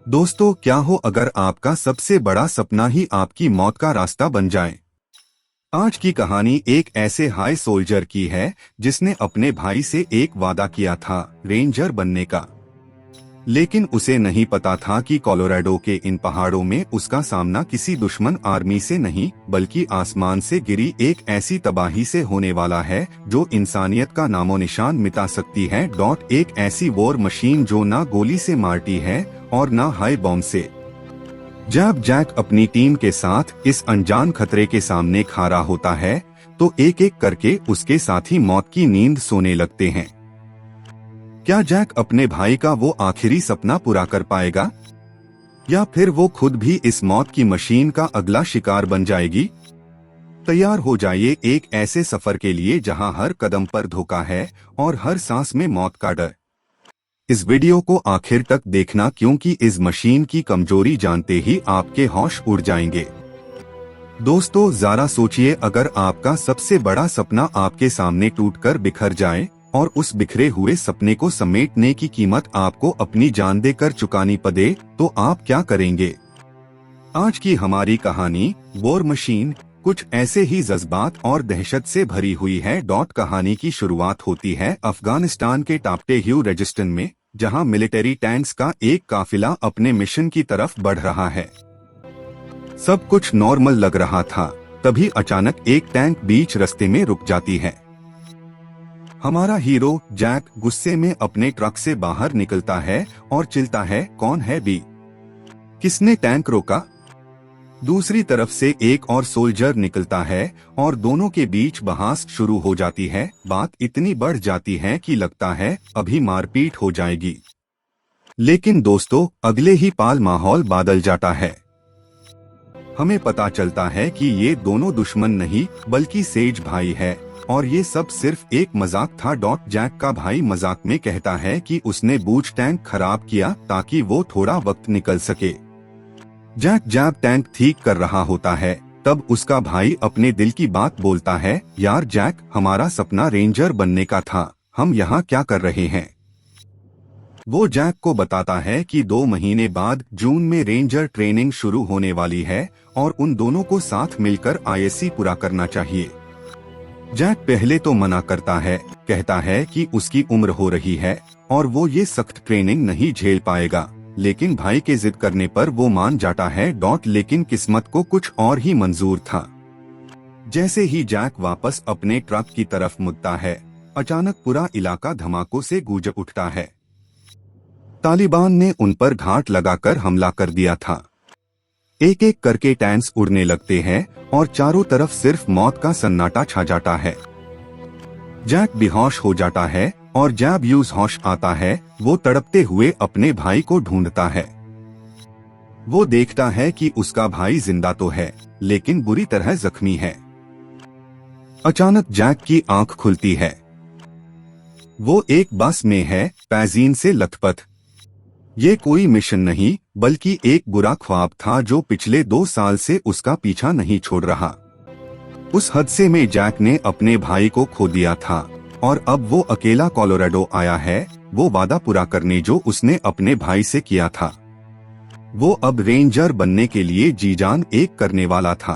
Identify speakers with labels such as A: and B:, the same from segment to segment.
A: दोस्तों, क्या हो अगर आपका सबसे बड़ा सपना ही आपकी मौत का रास्ता बन जाए। आज की कहानी एक ऐसे हाई सोल्जर की है जिसने अपने भाई से एक वादा किया था, रेंजर बनने का। लेकिन उसे नहीं पता था कि कोलोराडो के इन पहाड़ों में उसका सामना किसी दुश्मन आर्मी से नहीं बल्कि आसमान से गिरी एक ऐसी तबाही से होने वाला है जो इंसानियत का नामो निशान मिटा सकती है। एक ऐसी वॉर मशीन जो ना गोली से मारती है और ना हाई बॉम्ब से। जब जैक अपनी टीम के साथ इस अनजान खतरे के सामने खड़ा होता है तो एक एक करके उसके साथी मौत की नींद सोने लगते हैं। क्या जैक अपने भाई का वो आखिरी सपना पूरा कर पाएगा, या फिर वो खुद भी इस मौत की मशीन का अगला शिकार बन जाएगी? तैयार हो जाइए एक ऐसे सफर के लिए जहां हर कदम पर धोखा है और हर सांस में मौत का डर। इस वीडियो को आखिर तक देखना, क्योंकि इस मशीन की कमजोरी जानते ही आपके होश उड़ जाएंगे। दोस्तों, जरा सोचिए, अगर आपका सबसे बड़ा सपना आपके सामने टूटकर बिखर जाए और उस बिखरे हुए सपने को समेटने की कीमत आपको अपनी जान देकर चुकानी पड़े, तो आप क्या करेंगे? आज की हमारी कहानी वॉर मशीन कुछ ऐसे ही जज्बात और दहशत से भरी हुई है। कहानी की शुरुआत होती है अफगानिस्तान के टाप्टे ह्यू रेजिस्टन में, जहां मिलिट्री टैंक्स का एक काफिला अपने मिशन की तरफ बढ़ रहा है। सब कुछ नॉर्मल लग रहा था, तभी अचानक एक टैंक बीच रास्ते में रुक जाती है। हमारा हीरो जैक गुस्से में अपने ट्रक से बाहर निकलता है और चिल्लाता है, कौन है बी? किसने टैंक रोका? दूसरी तरफ से एक और सोल्जर निकलता है और दोनों के बीच बहस शुरू हो जाती है। बात इतनी बढ़ जाती है कि लगता है अभी मारपीट हो जाएगी। लेकिन दोस्तों, अगले ही पाल माहौल बदल जाता है। हमें पता चलता है कि ये दोनों दुश्मन नहीं बल्कि सेज भाई है और ये सब सिर्फ एक मजाक था। जैक का भाई मजाक में कहता है कि उसने बूच टैंक खराब किया ताकि वो थोड़ा वक्त निकल सके। जैक जब टैंक ठीक कर रहा होता है तब उसका भाई अपने दिल की बात बोलता है, यार जैक, हमारा सपना रेंजर बनने का था, हम यहाँ क्या कर रहे हैं? वो जैक को बताता है कि 2 महीने बाद जून में रेंजर ट्रेनिंग शुरू होने वाली है और उन दोनों को साथ मिलकर आईएससी पूरा करना चाहिए। जैक पहले तो मना करता है, कहता है कि उसकी उम्र हो रही है और वो ये सख्त ट्रेनिंग नहीं झेल पाएगा। लेकिन भाई के जिद करने पर वो मान जाता है। लेकिन किस्मत को कुछ और ही मंजूर था। जैसे ही जैक वापस अपने ट्रक की तरफ मुड़ता है, अचानक पूरा इलाका धमाकों से गूंज उठता है। तालिबान ने उन पर घाट लगाकर हमला कर दिया था। एक एक करके टैंक्स उड़ने लगते हैं और चारों तरफ सिर्फ मौत का सन्नाटा छा जाता है। जैक बेहोश हो जाता है और जब यूज होश आता है वो तड़पते हुए अपने भाई को ढूंढता है। वो देखता है कि उसका भाई जिंदा तो है लेकिन बुरी तरह जख्मी है। अचानक जैक की आंख खुलती है। वो एक बस में है, पैजीन से लथपथ। ये कोई मिशन नहीं बल्कि एक बुरा ख्वाब था जो पिछले 2 साल से उसका पीछा नहीं छोड़ रहा। उस हादसे में जैक ने अपने भाई को खो दिया था और अब वो अकेला कोलोराडो आया है, वो वादा पूरा करने जो उसने अपने भाई से किया था। वो अब रेंजर बनने के लिए जी जान एक करने वाला था।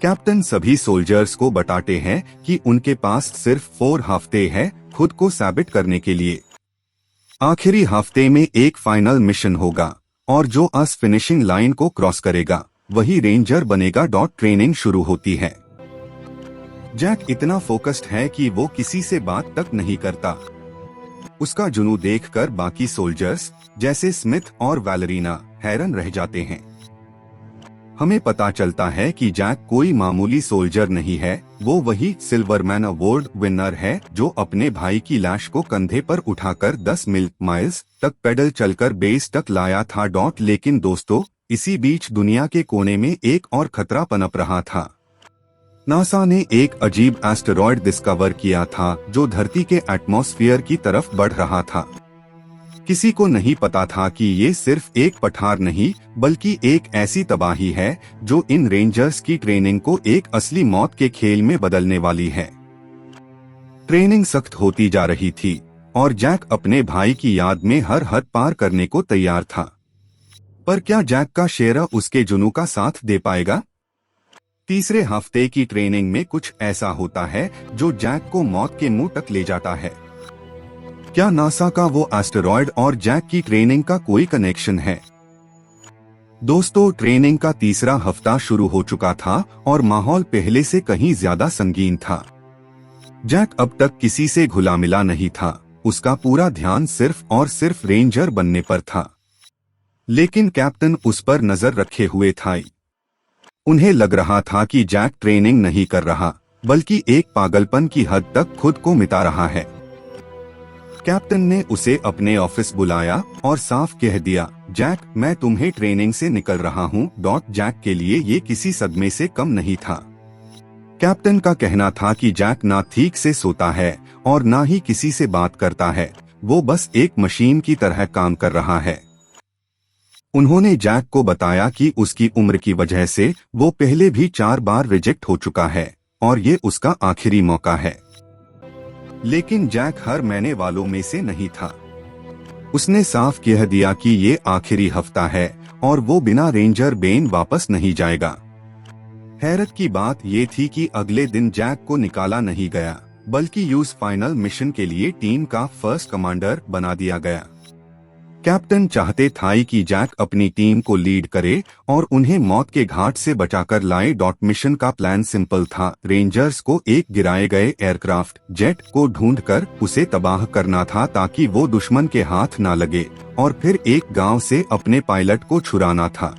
A: कैप्टन सभी सोल्जर्स को बताते हैं कि उनके पास सिर्फ 4 हफ्ते हैं खुद को साबित करने के लिए। आखिरी हफ्ते में एक फाइनल मिशन होगा और जो अस फिनिशिंग लाइन को क्रॉस करेगा वही रेंजर बनेगा। ट्रेनिंग शुरू होती है। जैक इतना फोकस्ड है कि वो किसी से बात तक नहीं करता। उसका जुनून देखकर बाकी सोल्जर्स जैसे स्मिथ और वैलेरिना हैरान रह जाते हैं। हमें पता चलता है कि जैक कोई मामूली सोल्जर नहीं है, वो वही सिल्वरमैन अवार्ड विनर है जो अपने भाई की लाश को कंधे पर उठाकर 10 माइल्स तक पैदल चलकर बेस तक लाया था। लेकिन दोस्तों, इसी बीच दुनिया के कोने में एक और खतरा पनप रहा था। नासा ने एक अजीब एस्टेरॉयड डिस्कवर किया था जो धरती के एटमॉस्फेयर की तरफ बढ़ रहा था। किसी को नहीं पता था कि ये सिर्फ एक पठार नहीं बल्कि एक ऐसी तबाही है जो इन रेंजर्स की ट्रेनिंग को एक असली मौत के खेल में बदलने वाली है। ट्रेनिंग सख्त होती जा रही थी और जैक अपने भाई की याद में हर हद पार करने को तैयार था। पर क्या जैक का शेरा उसके जुनू का साथ दे पाएगा? तीसरे हफ्ते की ट्रेनिंग में कुछ ऐसा होता है जो जैक को मौत के मुंह तक ले जाता है। क्या नासा का वो एस्टेरॉयड और जैक की ट्रेनिंग का कोई कनेक्शन है? दोस्तों, ट्रेनिंग का तीसरा हफ्ता शुरू हो चुका था और माहौल पहले से कहीं ज्यादा संगीन था। जैक अब तक किसी से घुला मिला नहीं था। उसका पूरा ध्यान सिर्फ और सिर्फ रेंजर बनने पर था। लेकिन कैप्टन उस पर नजर रखे हुए था। उन्हें लग रहा था कि जैक ट्रेनिंग नहीं कर रहा, बल्कि एक पागलपन की हद तक खुद को मिटा रहा है। कैप्टन ने उसे अपने ऑफिस बुलाया और साफ कह दिया, जैक, मैं तुम्हें ट्रेनिंग से निकल रहा हूँ। जैक के लिए ये किसी सदमे से कम नहीं था। कैप्टन का कहना था कि जैक ना ठीक से सोता है और ना ही किसी से बात करता है। वो बस एक मशीन की तरह काम कर रहा है। उन्होंने जैक को बताया कि उसकी उम्र की वजह से वो पहले भी 4 बार रिजेक्ट हो चुका है और ये उसका आखिरी मौका है। लेकिन जैक हार मानने वालों में से नहीं था। उसने साफ कह दिया कि ये आखिरी हफ्ता है और वो बिना रेंजर बेन वापस नहीं जाएगा। हैरत की बात ये थी कि अगले दिन जैक को निकाला नहीं गया, बल्कि यूज फाइनल मिशन के लिए टीम का फर्स्ट कमांडर बना दिया गया। कैप्टन चाहते था कि जैक अपनी टीम को लीड करे और उन्हें मौत के घाट से बचाकर लाए। मिशन का प्लान सिंपल था। रेंजर्स को एक गिराए गए एयरक्राफ्ट जेट को ढूंढकर उसे तबाह करना था ताकि वो दुश्मन के हाथ ना लगे, और फिर एक गांव से अपने पायलट को छुड़ाना था।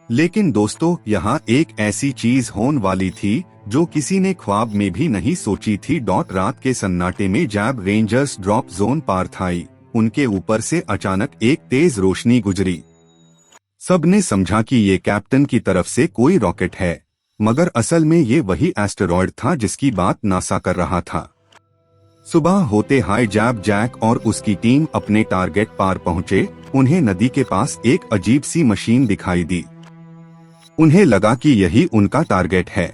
A: लेकिन दोस्तों, यहाँ एक ऐसी चीज होने वाली थी जो किसी ने ख्वाब में भी नहीं सोची थी। रात के सन्नाटे में जब रेंजर्स ड्रॉप जोन पार थाई, उनके ऊपर से अचानक एक तेज रोशनी गुजरी। सबने समझा कि ये कैप्टन की तरफ से कोई रॉकेट है, मगर असल में ये वही एस्टेरॉयड था जिसकी बात नासा कर रहा था। सुबह होते हाई जब जैक और उसकी टीम अपने टारगेट पार पहुंचे, उन्हें नदी के पास एक अजीब सी मशीन दिखाई दी। उन्हें लगा कि यही उनका टारगेट है।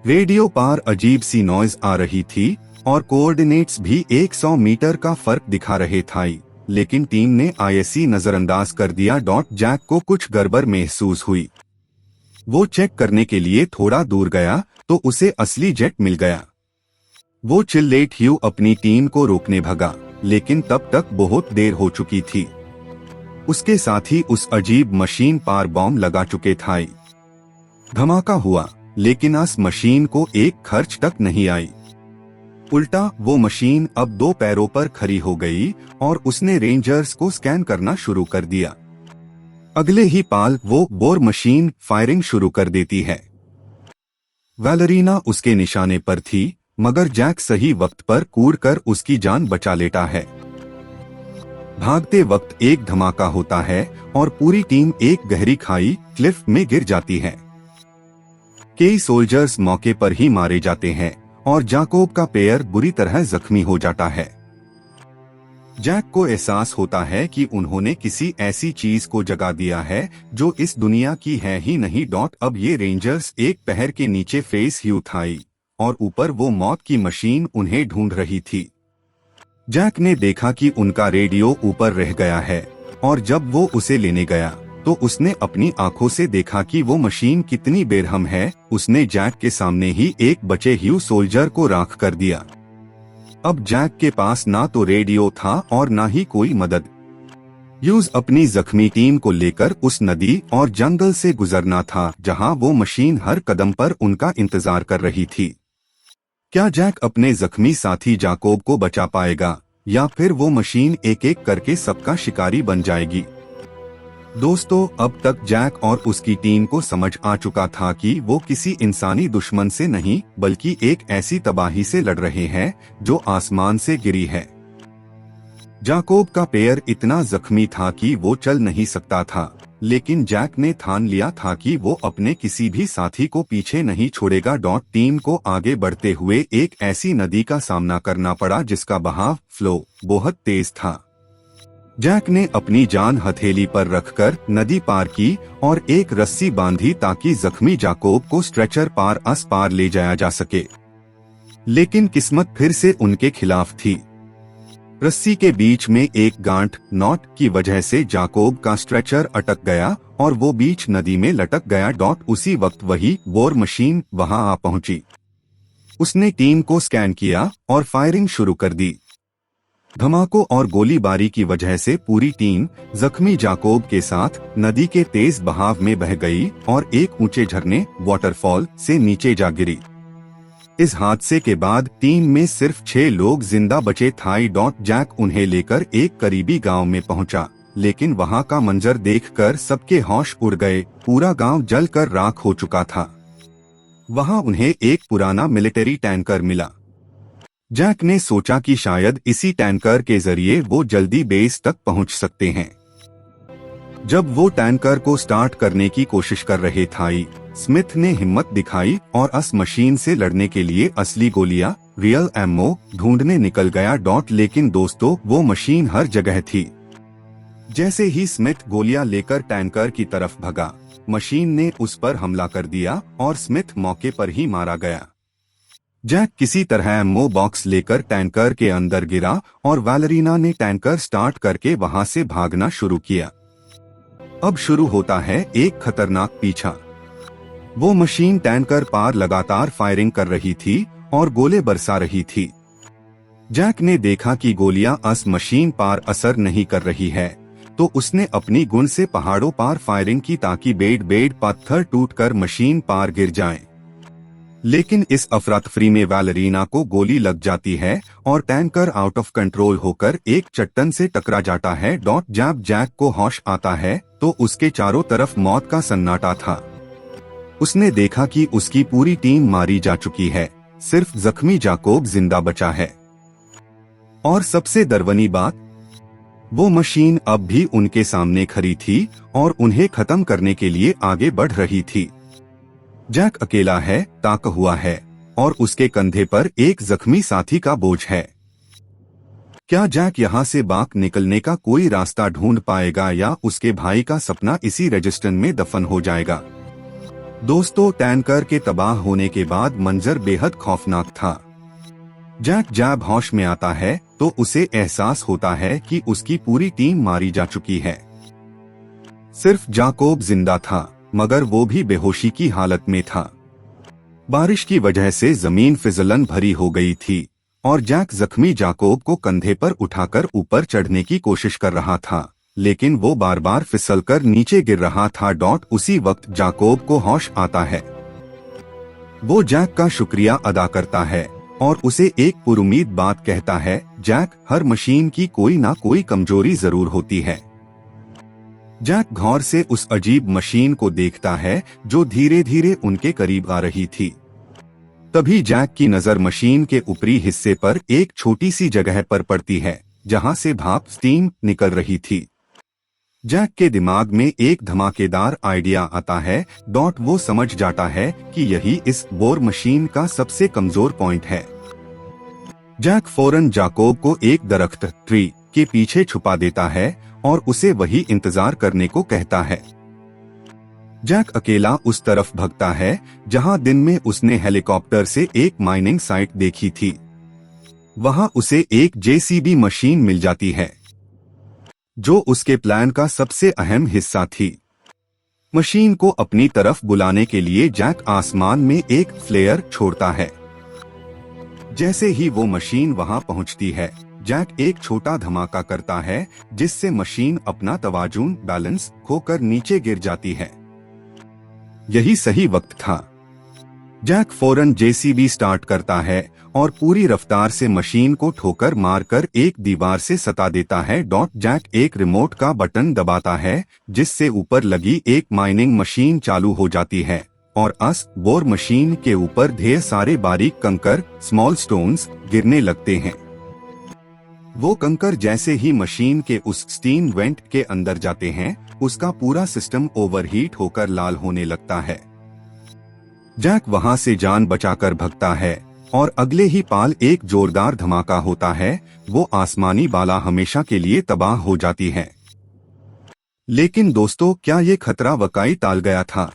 A: रेडियो पार अजीब सी नॉइज आ रही थी और कोऑर्डिनेट्स भी 100 मीटर का फर्क दिखा रहे थे। लेकिन टीम ने आईएससी नजरअंदाज कर दिया। जैक को कुछ गड़बड़ महसूस हुई। वो चेक करने के लिए थोड़ा दूर गया तो उसे असली जेट मिल गया। वो चिल्लेट ह्यू अपनी टीम को रोकने भगा, लेकिन तब तक बहुत देर हो चुकी थी। उसके साथ ही उस अजीब मशीन पार बॉम्ब लगा चुके थे। धमाका हुआ, लेकिन उस मशीन को एक खर्च तक नहीं आई। उल्टा वो मशीन अब 2 पैरों पर खड़ी हो गई और उसने रेंजर्स को स्कैन करना शुरू कर दिया। अगले ही पाल वो बोर मशीन फायरिंग शुरू कर देती है। वैलेरीना उसके निशाने पर थी, मगर जैक सही वक्त पर कूदकर उसकी जान बचा लेता है। भागते वक्त एक धमाका होता है और पूरी टीम एक गहरी खाई क्लिफ में गिर जाती है। कई सोल्जर्स मौके पर ही मारे जाते हैं और जाकोब का पैर बुरी तरह जख्मी हो जाता है। जैक को एहसास होता है कि उन्होंने किसी ऐसी चीज को जगा दिया है जो इस दुनिया की है ही नहीं। अब ये रेंजर्स एक पहर के नीचे फेस ह्यू थाई और ऊपर वो मौत की मशीन उन्हें ढूंढ रही थी। जैक ने देखा कि उनका रेडियो ऊपर रह गया है और जब वो उसे लेने गया तो उसने अपनी आंखों से देखा कि वो मशीन कितनी बेरहम है। उसने जैक के सामने ही एक बचे ह्यू सोल्जर को राख कर दिया। अब जैक के पास ना तो रेडियो था और ना ही कोई मदद। ह्यूज अपनी जख्मी टीम को लेकर उस नदी और जंगल से गुजरना था जहां वो मशीन हर कदम पर उनका इंतजार कर रही थी। क्या जैक अपने जख्मी साथी जाकोब को बचा पाएगा या फिर वो मशीन एक एक करके सबका शिकारी बन जाएगी? दोस्तों, अब तक जैक और उसकी टीम को समझ आ चुका था कि वो किसी इंसानी दुश्मन से नहीं बल्कि एक ऐसी तबाही से लड़ रहे हैं जो आसमान से गिरी है। जाकोब का पैर इतना जख्मी था कि वो चल नहीं सकता था, लेकिन जैक ने ठान लिया था कि वो अपने किसी भी साथी को पीछे नहीं छोड़ेगा। टीम को आगे बढ़ते हुए एक ऐसी नदी का सामना करना पड़ा जिसका बहाव फ्लो बहुत तेज था। जैक ने अपनी जान हथेली पर रखकर नदी पार की और एक रस्सी बांधी ताकि जख्मी जाकोब को स्ट्रेचर पार आस पार ले जाया जा सके। लेकिन किस्मत फिर से उनके खिलाफ थी। रस्सी के बीच में एक गांठ नॉट की वजह से जाकोब का स्ट्रेचर अटक गया और वो बीच नदी में लटक गया। उसी वक्त वही बोर मशीन वहां आ पहुंची। उसने टीम को स्कैन किया और फायरिंग शुरू कर दी। धमाकों और गोलीबारी की वजह से पूरी टीम जख्मी जाकोब के साथ नदी के तेज बहाव में बह गई और एक ऊंचे झरने वाटरफॉल से नीचे जा गिरी। इस हादसे के बाद टीम में सिर्फ 6 लोग जिंदा बचे थे। जैक उन्हें लेकर एक करीबी गांव में पहुंचा, लेकिन वहां का मंजर देखकर सबके होश उड़ गए। पूरा गांव जलकर राख हो चुका था। वहां उन्हें एक पुराना मिलिट्री टैंकर मिला। जैक ने सोचा कि शायद इसी टैंकर के जरिए वो जल्दी बेस तक पहुंच सकते हैं। जब वो टैंकर को स्टार्ट करने की कोशिश कर रहे थे, स्मिथ ने हिम्मत दिखाई और अस मशीन से लड़ने के लिए असली गोलियां रियल एमओ ढूंढने निकल गया। लेकिन दोस्तों, वो मशीन हर जगह थी। जैसे ही स्मिथ गोलियां लेकर टैंकर की तरफ भगा, मशीन ने उस पर हमला कर दिया और स्मिथ मौके पर ही मारा गया। जैक किसी तरह एमओ बॉक्स लेकर टैंकर के अंदर गिरा और वैलेरीना ने टैंकर स्टार्ट करके वहां से भागना शुरू किया। अब शुरू होता है एक खतरनाक पीछा। वो मशीन टैंकर पार लगातार फायरिंग कर रही थी और गोले बरसा रही थी। जैक ने देखा कि गोलियां अस मशीन पार असर नहीं कर रही है, तो उसने अपनी गुन से पहाड़ों पार फायरिंग की ताकि बेड पत्थर टूटकर मशीन पार गिर जाएं। लेकिन इस अफरा-तफरी में वैलेरीना को गोली लग जाती है और टैंकर आउट ऑफ कंट्रोल होकर एक चट्टान से टकरा जाता है। जब जैक को होश आता है तो उसके चारों तरफ मौत का सन्नाटा था। उसने देखा कि उसकी पूरी टीम मारी जा चुकी है, सिर्फ जख्मी जाकोब जिंदा बचा है। और सबसे दर्दनाक बात, वो मशीन अब भी उनके सामने खड़ी थी और उन्हें खत्म करने के लिए आगे बढ़ रही थी। जैक अकेला है, ताका हुआ है और उसके कंधे पर एक जख्मी साथी का बोझ है। क्या जैक यहाँ से बाहर निकलने का कोई रास्ता ढूंढ पाएगा या उसके भाई का सपना इसी रेजिस्टेंस में दफन हो जाएगा? दोस्तों, टैंकर के तबाह होने के बाद मंजर बेहद खौफनाक था। जैक जब होश में आता है तो उसे एहसास होता है कि उसकी पूरी टीम मारी जा चुकी है। सिर्फ जाकोब जिंदा था, मगर वो भी बेहोशी की हालत में था। बारिश की वजह से जमीन फिसलन भरी हो गई थी और जैक जख्मी जाकोब को कंधे पर उठाकर ऊपर चढ़ने की कोशिश कर रहा था, लेकिन वो बार बार फिसलकर नीचे गिर रहा था। उसी वक्त जाकोब को होश आता है। वो जैक का शुक्रिया अदा करता है और उसे एक पुरुमीद बात कहता है, जैक, हर मशीन की कोई ना कोई कमजोरी जरूर होती है। जैक गौर से उस अजीब मशीन को देखता है जो धीरे धीरे उनके करीब आ रही थी। तभी जैक की नजर मशीन के ऊपरी हिस्से पर एक छोटी सी जगह पर पड़ती है, जहां से भाप स्टीम निकल रही थी। जैक के दिमाग में एक धमाकेदार आइडिया आता है। वो समझ जाता है कि यही इस बोर मशीन का सबसे कमजोर पॉइंट है। जैक फौरन जाकोब को एक दरख्त ट्री के पीछे छुपा देता है और उसे वही इंतजार करने को कहता है। जैक अकेला उस तरफ भागता है जहां दिन में उसने हेलीकॉप्टर से एक माइनिंग साइट देखी थी। वहां उसे एक जेसीबी मशीन मिल जाती है, जो उसके प्लान का सबसे अहम हिस्सा थी। मशीन को अपनी तरफ बुलाने के लिए जैक आसमान में एक फ्लेयर छोड़ता है। जैसे ही वो मशीन वहां पहुंचती है, जैक एक छोटा धमाका करता है जिससे मशीन अपना तवाजुन बैलेंस खोकर नीचे गिर जाती है। यही सही वक्त था। जैक फौरन जेसीबी स्टार्ट करता है और पूरी रफ्तार से मशीन को ठोकर मारकर एक दीवार से सता देता है। जैक एक रिमोट का बटन दबाता है जिससे ऊपर लगी एक माइनिंग मशीन चालू हो जाती है और बोर मशीन के ऊपर ढेर सारे बारीक कंकर स्मॉल स्टोन्स गिरने लगते हैं। वो कंकर जैसे ही मशीन के उस स्टीम वेंट के अंदर जाते हैं, उसका पूरा सिस्टम ओवरहीट होकर लाल होने लगता है। जैक वहां से जान बचाकर भागता है और अगले ही पाल एक जोरदार धमाका होता है। वो आसमानी बाला हमेशा के लिए तबाह हो जाती है। लेकिन दोस्तों, क्या ये खतरा वाकई टाल गया था?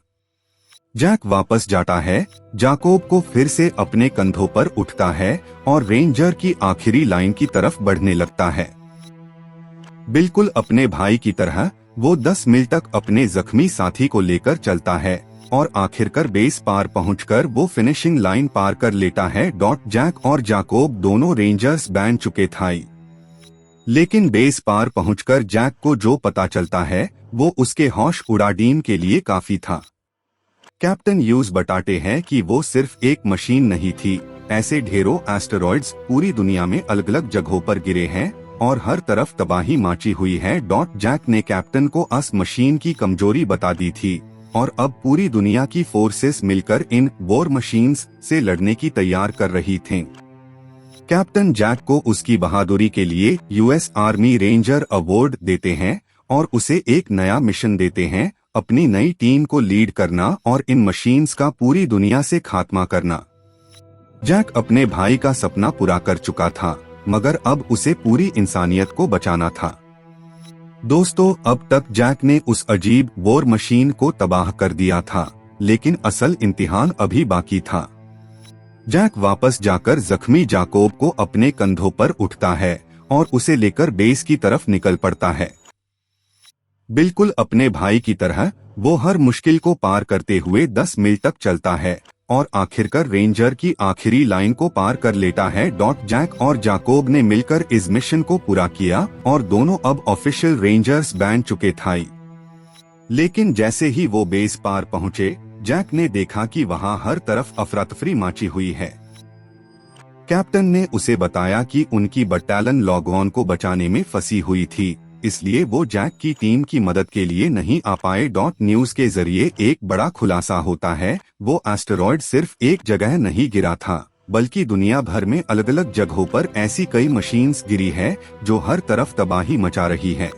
A: जैक वापस जाता है, जाकोब को फिर से अपने कंधों पर उठता है और रेंजर की आखिरी लाइन की तरफ बढ़ने लगता है। बिल्कुल अपने भाई की तरह वो 10 मील तक अपने जख्मी साथी को लेकर चलता है और आखिरकार बेस पार पहुंचकर वो फिनिशिंग लाइन पार कर लेता है। जैक और जाकोब दोनों रेंजर्स बन चुके थे, लेकिन बेस पार पहुंचकर जैक को जो पता चलता है वो उसके होश उड़ाने के लिए काफी था। कैप्टन ह्यूज बताते हैं कि वो सिर्फ एक मशीन नहीं थी, ऐसे ढेरों एस्टेरॉइड्स पूरी दुनिया में अलग अलग जगहों पर गिरे हैं और हर तरफ तबाही मची हुई है। जैक ने कैप्टन को उस मशीन की कमजोरी बता दी थी और अब पूरी दुनिया की फोर्सेस मिलकर इन वॉर मशीन्स से लड़ने की तैयार कर रही थीं। कैप्टन जैक को उसकी बहादुरी के लिए यूएस आर्मी रेंजर अवार्ड देते हैं और उसे एक नया मिशन देते हैं, अपनी नई टीम को लीड करना और इन मशीन्स का पूरी दुनिया से खात्मा करना। जैक अपने भाई का सपना पूरा कर चुका था, मगर अब उसे पूरी इंसानियत को बचाना था। दोस्तों, अब तक जैक ने उस अजीब वॉर मशीन को तबाह कर दिया था, लेकिन असल इम्तिहान अभी बाकी था। जैक वापस जाकर जख्मी जाकोब को अपने कंधों पर उठता है और उसे लेकर बेस की तरफ निकल पड़ता है। बिल्कुल अपने भाई की तरह वो हर मुश्किल को पार करते हुए 10 मील तक चलता है और आखिरकार रेंजर की आखिरी लाइन को पार कर लेता है। जैक और जाकोब ने मिलकर इस मिशन को पूरा किया और दोनों अब ऑफिशियल रेंजर्स बन चुके थे। लेकिन जैसे ही वो बेस पार पहुंचे, जैक ने देखा कि वहां हर तरफ अफरा तफरी मची हुई है। कैप्टन ने उसे बताया कि उनकी बटालियन लॉगऑन को बचाने में फंसी हुई थी, इसलिए वो जैक की टीम की मदद के लिए नहीं आ पाए। न्यूज के जरिए एक बड़ा खुलासा होता है, वो एस्टेरॉयड सिर्फ एक जगह नहीं गिरा था, बल्कि दुनिया भर में अलग अलग जगहों पर ऐसी कई मशीन्स गिरी है जो हर तरफ तबाही मचा रही है।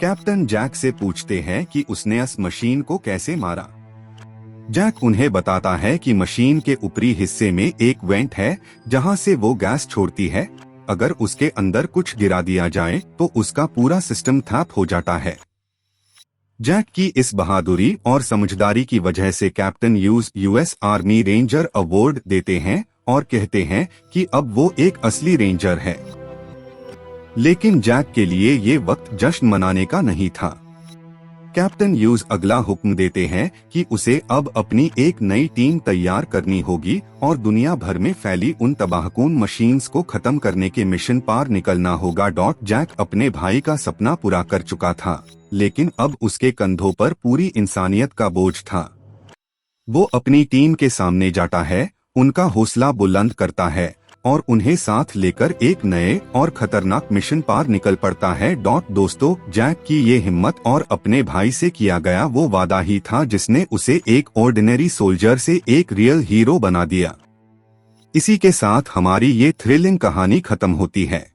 A: कैप्टन जैक से पूछते हैं कि उसने उस मशीन को कैसे मारा। जैक उन्हें बताता है कि मशीन के ऊपरी हिस्से में एक वेंट है जहां से वो गैस छोड़ती है। अगर उसके अंदर कुछ गिरा दिया जाए तो उसका पूरा सिस्टम ठप हो जाता है। जैक की इस बहादुरी और समझदारी की वजह से captain huge US army ranger award देते हैं और कहते हैं कि अब वो एक असली रेंजर है। लेकिन जैक के लिए ये वक्त जश्न मनाने का नहीं था। कैप्टन ह्यूज अगला हुक्म देते हैं कि उसे अब अपनी एक नई टीम तैयार करनी होगी और दुनिया भर में फैली उन तबाहकुन मशीन्स को खत्म करने के मिशन पार निकलना होगा। जैक अपने भाई का सपना पूरा कर चुका था, लेकिन अब उसके कंधों पर पूरी इंसानियत का बोझ था। वो अपनी टीम के सामने जाता है, उनका हौसला बुलंद करता है और उन्हें साथ लेकर एक नए और खतरनाक मिशन पार निकल पड़ता है। दोस्तों, जैक की ये हिम्मत और अपने भाई से किया गया वो वादा ही था जिसने उसे एक ऑर्डिनरी सोल्जर से एक रियल हीरो बना दिया। इसी के साथ हमारी ये थ्रिलिंग कहानी खत्म होती है।